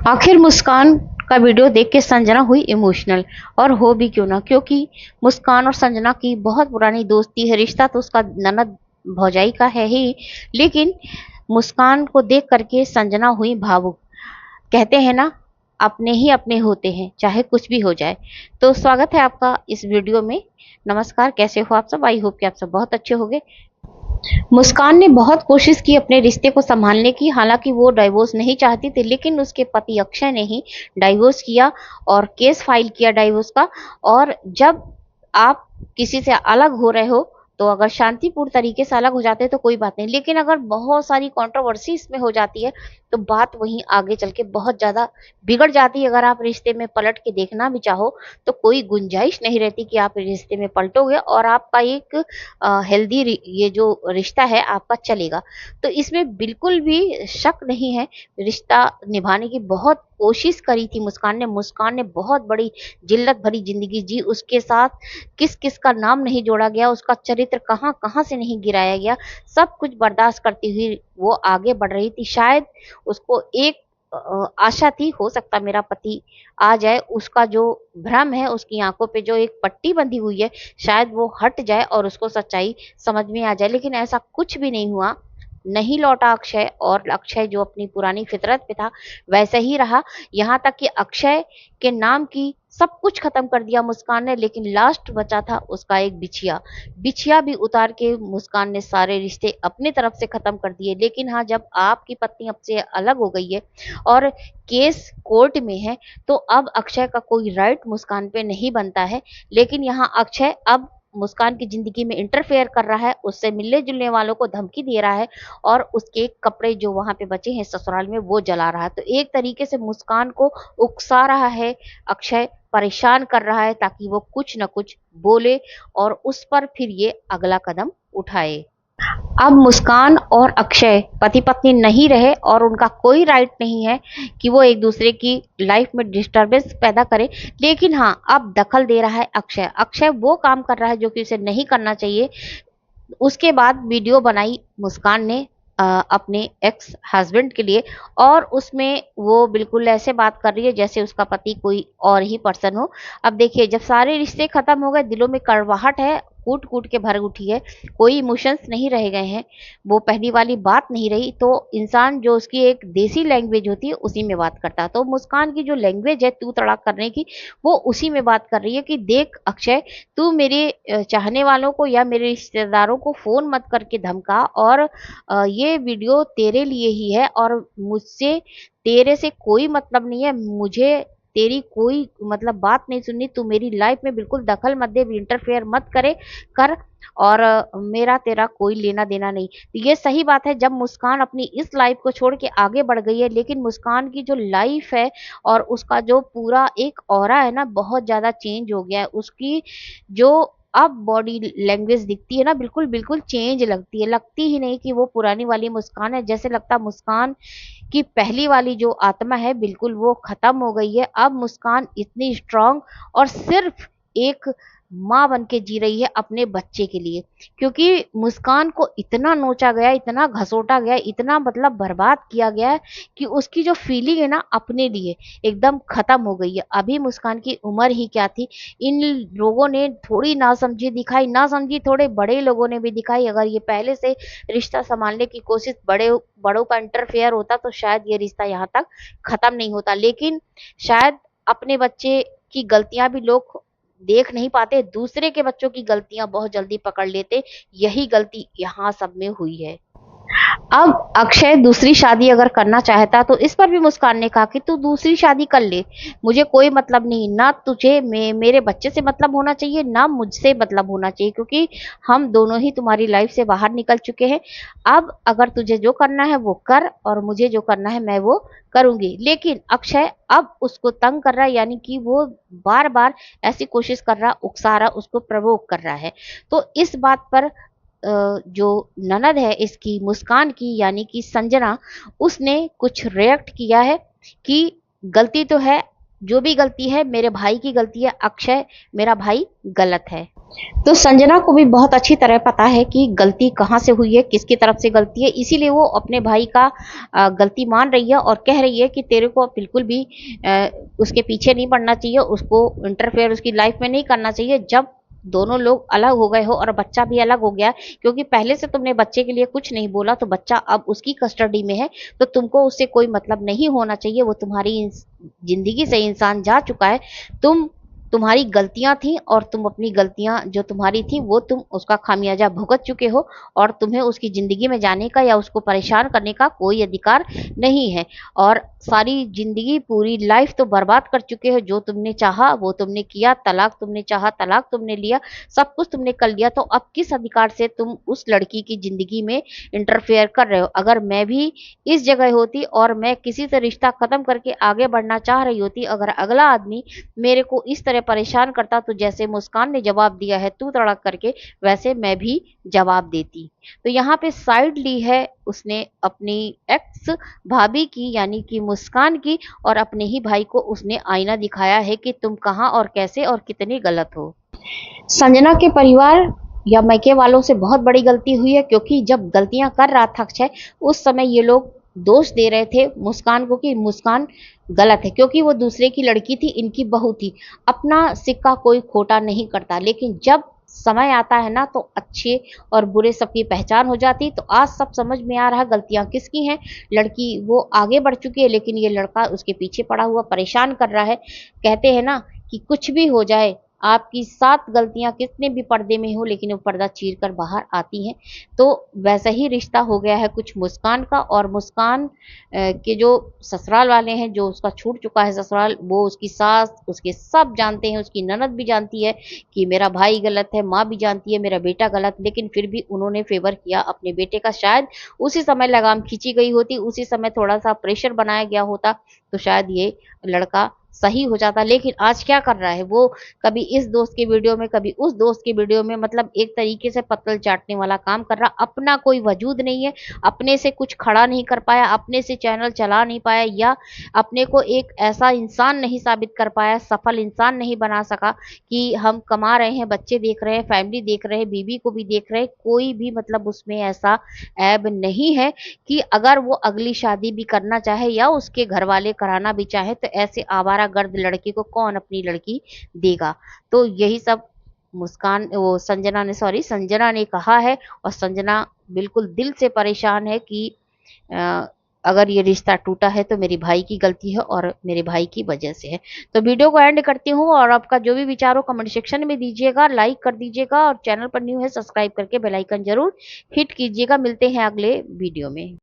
आखिर मुस्कान का वीडियो देख के संजना हुई इमोशनल, और हो भी क्यों ना, क्योंकि मुस्कान और संजना की बहुत पुरानी दोस्ती है। रिश्ता तो उसका ननद भौजाई का है ही, लेकिन मुस्कान को देख करके संजना हुई भावुक। कहते हैं ना, अपने ही अपने होते हैं, चाहे कुछ भी हो जाए। तो स्वागत है आपका इस वीडियो में। नमस्कार, कैसे हो आप सब? आई होप कि आप सब बहुत अच्छे होंगे। मुस्कान ने बहुत कोशिश की अपने रिश्ते को संभालने की, हालांकि वो डाइवोर्स नहीं चाहती थी, लेकिन उसके पति अक्षय ने ही डाइवोर्स किया और केस फाइल किया डाइवोर्स का। और जब आप किसी से अलग हो रहे हो, तो अगर शांतिपूर्ण तरीके से अलग हो जाते हैं तो कोई बात नहीं, लेकिन अगर बहुत सारी कंट्रोवर्सी इसमें हो जाती है तो बात वहीं आगे चल के बहुत ज़्यादा बिगड़ जाती है। अगर आप रिश्ते में पलट के देखना भी चाहो तो कोई गुंजाइश नहीं रहती कि आप रिश्ते में पलटोगे और आपका एक हेल्दी ये जो रिश्ता है आपका चलेगा। तो इसमें बिल्कुल भी शक नहीं है। रिश्ता निभाने की बहुत कोशिश करी थी मुस्कान ने बहुत बड़ी जिल्लत भरी जिंदगी जी। उसके साथ किस किस का नाम नहीं जोड़ा गया, उसका चरित्र कहाँ कहाँ से नहीं गिराया गया, सब कुछ बर्दाश्त करती हुई वो आगे बढ़ रही थी। शायद उसको एक आशा थी, हो सकता मेरा पति आ जाए, उसका जो भ्रम है, उसकी आंखों पे जो एक पट्टी बंधी हुई है, शायद वो हट जाए और उसको सच्चाई समझ में आ जाए। लेकिन ऐसा कुछ भी नहीं हुआ। नहीं लौटा अक्षय, और अक्षय जो अपनी पुरानी फितरत पे था वैसे ही रहा। यहाँ तक कि अक्षय के नाम की सब कुछ खत्म कर दिया मुस्कान ने, लेकिन लास्ट बचा था उसका एक बिछिया। बिछिया भी उतार के मुस्कान ने सारे रिश्ते अपनी तरफ से खत्म कर दिए। लेकिन हाँ, जब आपकी पत्नी आपसे अलग हो गई है और केस कोर्ट में है, तो अब अक्षय का कोई राइट मुस्कान पे नहीं बनता है। लेकिन यहाँ अक्षय अब मुस्कान की जिंदगी में इंटरफेयर कर रहा है, उससे मिलने जुलने वालों को धमकी दे रहा है और उसके कपड़े जो वहां पे बचे हैं ससुराल में वो जला रहा है। तो एक तरीके से मुस्कान को उकसा रहा है अक्षय, परेशान कर रहा है ताकि वो कुछ न कुछ बोले और उस पर फिर ये अगला कदम उठाए। अब मुस्कान और अक्षय पति पत्नी नहीं रहे और उनका कोई राइट नहीं है कि वो एक दूसरे की लाइफ में डिस्टरबेंस पैदा करे। लेकिन हाँ, अब दखल दे रहा है अक्षय। अक्षय वो काम कर रहा है जो कि उसे नहीं करना चाहिए। उसके बाद वीडियो बनाई मुस्कान ने अपने एक्स हस्बैंड के लिए, और उसमें वो बिल्कुल ऐसे बात कर रही है जैसे उसका पति कोई और ही पर्सन हो। अब देखिए, जब सारे रिश्ते खत्म हो गए, दिलों में कड़वाहट है, कूट कूट के भर उठी है, कोई इमोशंस नहीं रह गए हैं, वो पहली वाली बात नहीं रही, तो इंसान जो उसकी एक देसी लैंग्वेज होती है उसी में बात करता है। तो मुस्कान की जो लैंग्वेज है तू तड़ाक करने की, वो उसी में बात कर रही है कि देख अक्षय, तू मेरे चाहने वालों को या मेरे रिश्तेदारों को फोन मत करके धमका, और ये वीडियो तेरे लिए ही है और मुझसे तेरे से कोई मतलब नहीं है, मुझे तेरी कोई मतलब बात नहीं सुननी, तू मेरी लाइफ में बिल्कुल दखल मत दे, इंटरफेयर मत करे कर, और मेरा तेरा कोई लेना देना नहीं। तो ये सही बात है, जब मुस्कान अपनी इस लाइफ को छोड़ के आगे बढ़ गई है, लेकिन मुस्कान की जो लाइफ है और उसका जो पूरा एक ऑरा है ना, बहुत ज्यादा चेंज हो गया है। उसकी जो अब बॉडी लैंग्वेज दिखती है ना, बिल्कुल बिल्कुल चेंज लगती है, लगती ही नहीं कि वो पुरानी वाली मुस्कान है। जैसे लगता मुस्कान की पहली वाली जो आत्मा है बिल्कुल वो खत्म हो गई है। अब मुस्कान इतनी स्ट्रांग और सिर्फ एक माँ बन के जी रही है अपने बच्चे के लिए, क्योंकि मुस्कान को इतना नोचा गया, इतना घसोटा गया, इतना मतलब बर्बाद किया गया है कि उसकी जो फीलिंग है ना अपने लिए एकदम खत्म हो गई है। अभी मुस्कान की उम्र ही क्या थी, इन लोगों ने थोड़ी नासमझी दिखाई, नासमझी थोड़े बड़े लोगों ने भी दिखाई। अगर ये पहले से रिश्ता संभालने की कोशिश बड़ों का इंटरफेयर होता तो शायद ये रिश्ता यहाँ तक खत्म नहीं होता। लेकिन शायद अपने बच्चे की गलतियां भी लोग देख नहीं पाते, दूसरे के बच्चों की गलतियां बहुत जल्दी पकड़ लेते। यही गलती यहाँ सब में हुई है। अब अक्षय दूसरी शादी अगर करना चाहता तो इस पर भी मुस्कान ने कहा कि तू दूसरी शादी कर ले, मुझे कोई मतलब नहीं, ना तुझे मेरे बच्चे से मतलब होना चाहिए, ना मुझसे मतलब होना चाहिए, क्योंकि हम दोनों ही तुम्हारी लाइफ से बाहर निकल चुके हैं। अब अगर तुझे जो करना है वो कर और मुझे जो करना है मैं वो करूंगी। लेकिन अक्षय अब उसको तंग कर रहा है, यानी कि वो बार बार ऐसी कोशिश कर रहा, उकसा रहा, उसको प्रवोक कर रहा है। तो इस बात पर जो ननद है इसकी मुस्कान की, यानी कि संजना, उसने कुछ रिएक्ट किया है कि गलती तो है, जो भी गलती है मेरे भाई की गलती है, अक्षय मेरा भाई गलत है। तो संजना को भी बहुत अच्छी तरह पता है कि गलती कहाँ से हुई है, किसकी तरफ से गलती है, इसीलिए वो अपने भाई का गलती मान रही है और कह रही है कि तेरे को अब बिल्कुल भी उसके पीछे नहीं पड़ना चाहिए, उसको इंटरफेयर उसकी लाइफ में नहीं करना चाहिए। जब दोनों लोग अलग हो गए हो और बच्चा भी अलग हो गया, क्योंकि पहले से तुमने बच्चे के लिए कुछ नहीं बोला, तो बच्चा अब उसकी कस्टडी में है, तो तुमको उससे कोई मतलब नहीं होना चाहिए। वो तुम्हारी जिंदगी से इंसान जा चुका है। तुम्हारी गलतियां थी और तुम अपनी गलतियां जो तुम्हारी थी वो तुम उसका खामियाजा भुगत चुके हो, और तुम्हें उसकी जिंदगी में जाने का या उसको परेशान करने का कोई अधिकार नहीं है। और सारी जिंदगी पूरी लाइफ तो बर्बाद कर चुके हो। जो तुमने चाहा वो तुमने किया, तलाक तुमने चाहा तलाक तुमने लिया, सब कुछ तुमने कर लिया। तो अब किस अधिकार से तुम उस लड़की की जिंदगी में इंटरफेयर कर रहे हो? अगर मैं भी इस जगह होती और मैं किसी से रिश्ता खत्म करके आगे बढ़ना चाह रही होती, अगर अगला आदमी मेरे को इस तरह परेशान करता, तो जैसे मुस्कान ने जवाब दिया है तू तड़क करके, वैसे मैं भी जवाब देती। तो यहाँ पे साइड ली है उसने अपनी एक्स भाभी की, यानी कि मुस्कान की, और अपने ही भाई को उसने आईना दिखाया है कि तुम कहाँ और कैसे और कितने गलत हो। संजना के परिवार या मायके वालों से बहुत बड़ी गलती हुई है, क्योंकि जब गलतियां कर रहा था अक्षय, उस समय ये लोग दोष दे रहे थे मुस्कान को कि मुस्कान गलत है, क्योंकि वो दूसरे की लड़की थी, इनकी बहू थी। अपना सिक्का कोई खोटा नहीं करता, लेकिन जब समय आता है ना, तो अच्छे और बुरे सबकी पहचान हो जाती। तो आज सब समझ में आ रहा है गलतियां किसकी हैं। लड़की वो आगे बढ़ चुकी है, लेकिन ये लड़का उसके पीछे पड़ा हुआ परेशान कर रहा है। कहते हैं ना कि कुछ भी हो जाए, आपकी 7 गलतियां कितने भी पर्दे में हो, लेकिन वो पर्दा चीर कर बाहर आती हैं। तो वैसा ही रिश्ता हो गया है कुछ मुस्कान का, और मुस्कान के जो ससुराल वाले हैं, जो उसका छूट चुका है ससुराल, वो उसकी सास उसके सब जानते हैं, उसकी ननद भी जानती है कि मेरा भाई गलत है, माँ भी जानती है मेरा बेटा गलत, लेकिन फिर भी उन्होंने फेवर किया अपने बेटे का। शायद उसी समय लगाम खींची गई होती, उसी समय थोड़ा सा प्रेशर बनाया गया होता, तो शायद ये लड़का सही हो जाता। लेकिन आज क्या कर रहा है वो, कभी इस दोस्त के वीडियो में, कभी उस दोस्त के वीडियो में, मतलब एक तरीके से पत्तल चाटने वाला काम कर रहा। अपना कोई वजूद नहीं है, अपने से कुछ खड़ा नहीं कर पाया, अपने से चैनल चला नहीं पाया, या अपने को एक ऐसा इंसान नहीं साबित कर पाया, सफल इंसान नहीं बना सका कि हम कमा रहे हैं, बच्चे देख रहे हैं, फैमिली देख रहे हैं, बीवी को भी देख रहे हैं, कोई भी मतलब उसमें ऐसा ऐब नहीं है कि अगर वो अगली शादी भी करना चाहे या उसके घर वाले कराना भी चाहे, तो ऐसे आवारा गर्द लड़की को कौन अपनी लड़की देगा। तो यही सब मुस्कान वो संजना ने, सॉरी, संजना ने कहा है। और संजना बिल्कुल दिल से परेशान है कि अ, अगर ये रिश्ता टूटा है तो मेरी भाई की गलती है और मेरे भाई की वजह से है। तो वीडियो को एंड करती हूँ, और आपका जो भी विचार हो कमेंट सेक्शन में दीजिएगा, लाइक कर दीजिएगा, और चैनल पर न्यू है सब्सक्राइब करके बेल आइकन जरूर हिट कीजिएगा। मिलते हैं अगले वीडियो में।